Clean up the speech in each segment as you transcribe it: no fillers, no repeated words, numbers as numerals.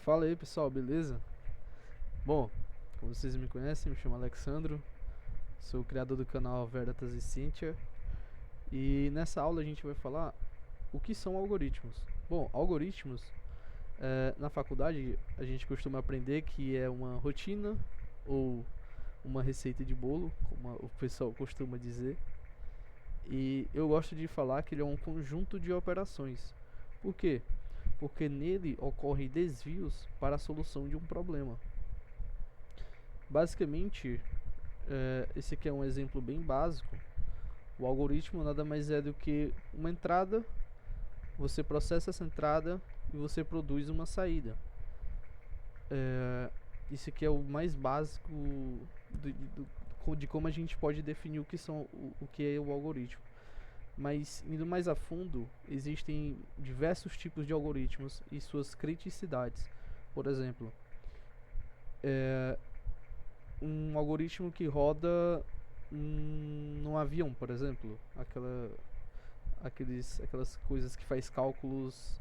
Fala aí pessoal, beleza? Bom, como vocês me conhecem, me chamo Alexandro, sou o criador do canal Verdatas e Cynthia. E nessa aula a gente vai falar o que são algoritmos. Bom, algoritmos, na faculdade a gente costuma aprender que é uma rotina ou uma receita de bolo, como o pessoal costuma dizer. E eu gosto de falar que ele é um conjunto de operações. Por quê? Porque nele ocorrem desvios para a solução de um problema. Basicamente, esse aqui é um exemplo bem básico. O algoritmo nada mais é do que uma entrada, você processa essa entrada e você produz uma saída. Isso aqui é o mais básico de como a gente pode definir o que é o algoritmo. Mas indo mais a fundo, existem diversos tipos de algoritmos e suas criticidades. Por exemplo, um algoritmo que roda num avião, por exemplo, aquelas coisas que faz cálculos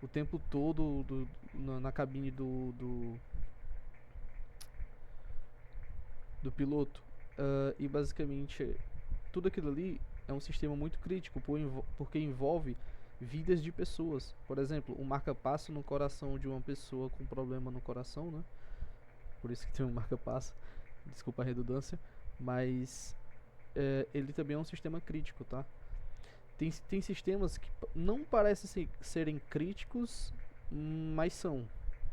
o tempo todo na cabine do piloto. E basicamente tudo aquilo ali é um sistema muito crítico, porque envolve vidas de pessoas. Por exemplo, um marca-passo no coração de uma pessoa com problema no coração, né? Por isso que tem um marca-passo, desculpa a redundância, mas ele também é um sistema crítico, tá? Tem sistemas que não parecem serem críticos, mas são.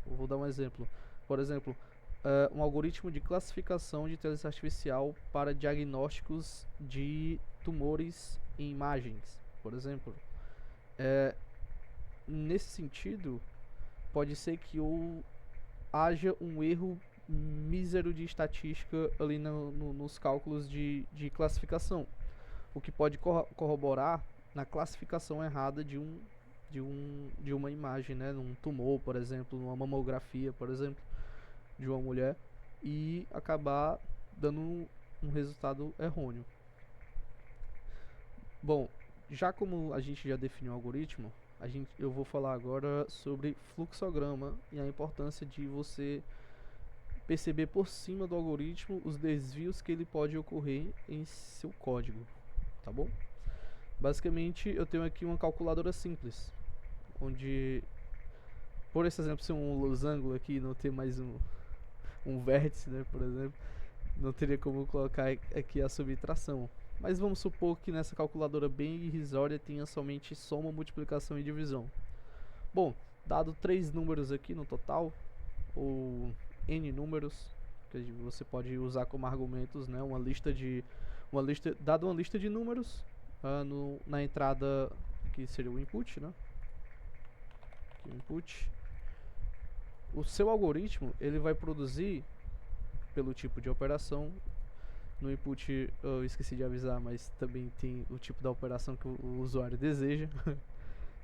Eu vou dar um exemplo. Por exemplo, um algoritmo de classificação de inteligência artificial para diagnósticos de tumores em imagens, por exemplo. Nesse sentido, pode ser que haja um erro mísero de estatística ali nos cálculos de classificação, o que pode corroborar na classificação errada de uma imagem, né, num tumor, por exemplo, numa mamografia, por exemplo, de uma mulher, e acabar dando um resultado errôneo. Bom, já como a gente já definiu o algoritmo, eu vou falar agora sobre fluxograma e a importância de você perceber por cima do algoritmo os desvios que ele pode ocorrer em seu código, tá bom? Basicamente, eu tenho aqui uma calculadora simples, onde, por esse exemplo ser um losango aqui, não ter mais um vértice, né, por exemplo, não teria como colocar aqui a subtração. Mas vamos supor que nessa calculadora bem irrisória tenha somente soma, multiplicação e divisão. Bom, dado 3 números aqui no total, ou N números, que você pode usar como argumentos, né, dado uma lista de números, na entrada que seria o input, né? Aqui, o input. O seu algoritmo ele vai produzir pelo tipo de operação. No input eu esqueci de avisar, mas também tem o tipo da operação que o usuário deseja.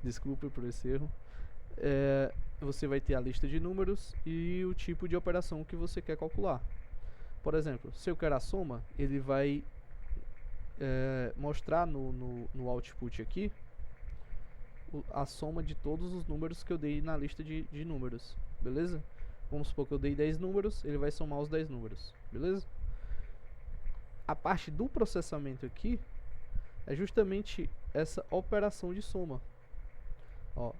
Desculpe por esse erro. Você vai ter a lista de números e o tipo de operação que você quer calcular. Por exemplo, se eu quero a soma, ele vai mostrar no output aqui a soma de todos os números que eu dei na lista de números, beleza? Vamos supor que eu dei 10 números, ele vai somar os 10 números, beleza? A parte do processamento aqui é justamente essa operação de soma. Ó,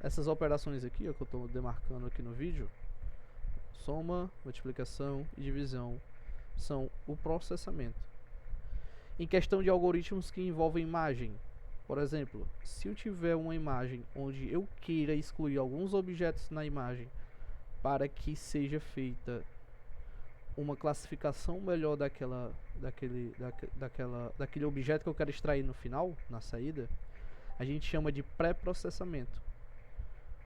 essas operações aqui, ó, que eu estou demarcando aqui no vídeo, soma, multiplicação e divisão, são o processamento. Em questão de algoritmos que envolvem imagem, por exemplo, se eu tiver uma imagem onde eu queira excluir alguns objetos na imagem para que seja feita uma classificação melhor daquele objeto que eu quero extrair no final, na saída, a gente chama de pré-processamento,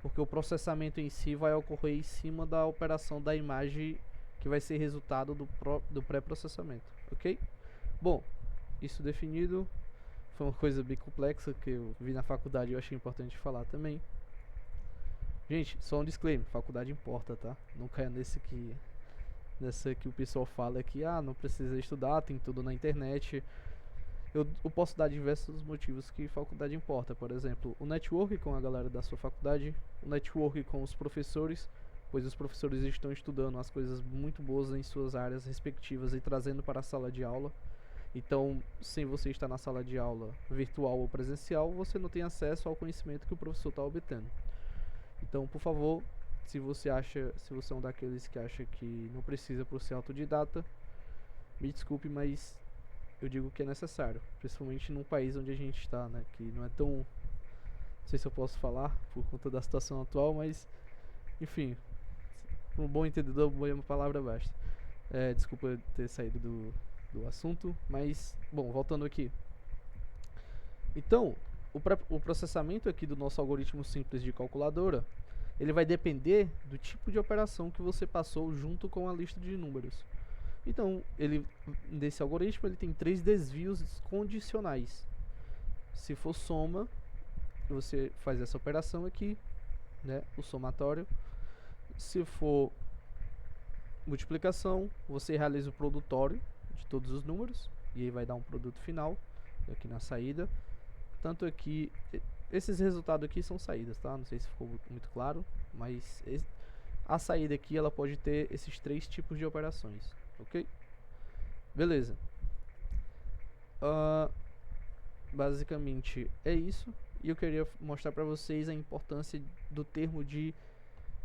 porque o processamento em si vai ocorrer em cima da operação da imagem que vai ser resultado do pré-processamento, ok? Bom, isso definido, foi uma coisa bem complexa que eu vi na faculdade e eu achei importante falar também. Gente, só um disclaimer, faculdade importa, tá? Não caia nessa que o pessoal fala que não precisa estudar, tem tudo na internet. Eu posso dar diversos motivos que faculdade importa. Por exemplo, o network com a galera da sua faculdade, o network com os professores, pois os professores estão estudando as coisas muito boas em suas áreas respectivas e trazendo para a sala de aula. Então, sem você estar na sala de aula virtual ou presencial, você não tem acesso ao conhecimento que o professor está obtendo. Então, por favor, se você é um daqueles que acha que não precisa por ser autodidata, me desculpe, mas eu digo que é necessário, principalmente num país onde a gente está, né, que não é tão, não sei se eu posso falar por conta da situação atual, mas enfim, um bom entendedor, uma palavra basta. Desculpa ter saído do assunto, mas bom, voltando aqui. Então, o processamento aqui do nosso algoritmo simples de calculadora, ele vai depender do tipo de operação que você passou junto com a lista de números. Então, nesse algoritmo, ele tem 3 desvios condicionais. Se for soma, você faz essa operação aqui, né, o somatório. Se for multiplicação, você realiza o produtório de todos os números, e aí vai dar um produto final, aqui na saída. Tanto aqui, esses resultados aqui são saídas, tá? Não sei se ficou muito claro, mas a saída aqui, ela pode ter esses 3 tipos de operações, ok? Beleza. Basicamente é isso, e eu queria mostrar para vocês a importância do termo de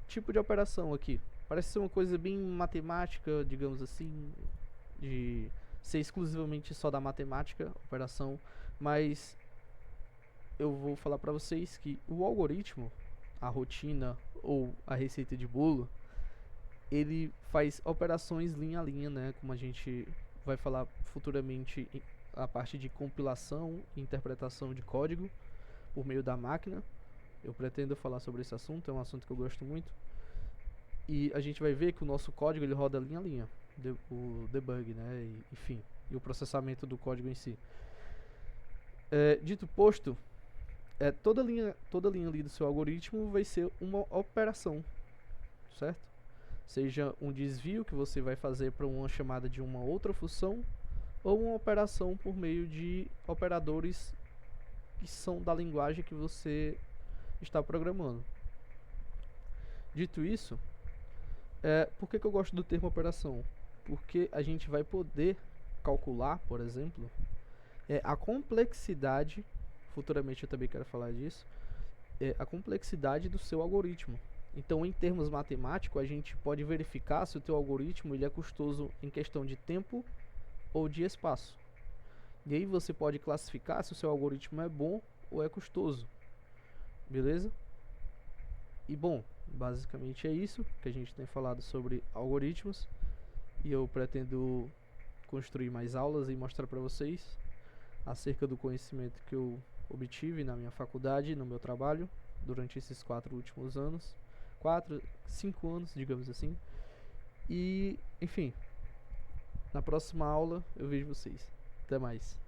tipo de operação aqui. Parece ser uma coisa bem matemática, digamos assim, de ser exclusivamente só da matemática, operação, mas eu vou falar para vocês que o algoritmo, a rotina ou a receita de bolo, ele faz operações linha a linha, né, como a gente vai falar futuramente, a parte de compilação e interpretação de código por meio da máquina. Eu pretendo falar sobre esse assunto, é um assunto que eu gosto muito. E a gente vai ver que o nosso código, ele roda linha a linha, o debug, né, enfim, e o processamento do código em si. Dito posto, toda linha ali do seu algoritmo vai ser uma operação, certo? Seja um desvio que você vai fazer para uma chamada de uma outra função, ou uma operação por meio de operadores que são da linguagem que você está programando. Dito isso, por que eu gosto do termo operação? Porque a gente vai poder calcular, por exemplo, a complexidade, futuramente eu também quero falar disso, a complexidade do seu algoritmo. Então, em termos matemáticos, a gente pode verificar se o teu algoritmo ele é custoso em questão de tempo ou de espaço. E aí você pode classificar se o seu algoritmo é bom ou é custoso. Beleza? E bom, basicamente é isso que a gente tem falado sobre algoritmos. E eu pretendo construir mais aulas e mostrar para vocês acerca do conhecimento que eu obtive na minha faculdade, no meu trabalho, durante esses 4 últimos anos. 5 anos, digamos assim. E, enfim, na próxima aula eu vejo vocês. Até mais.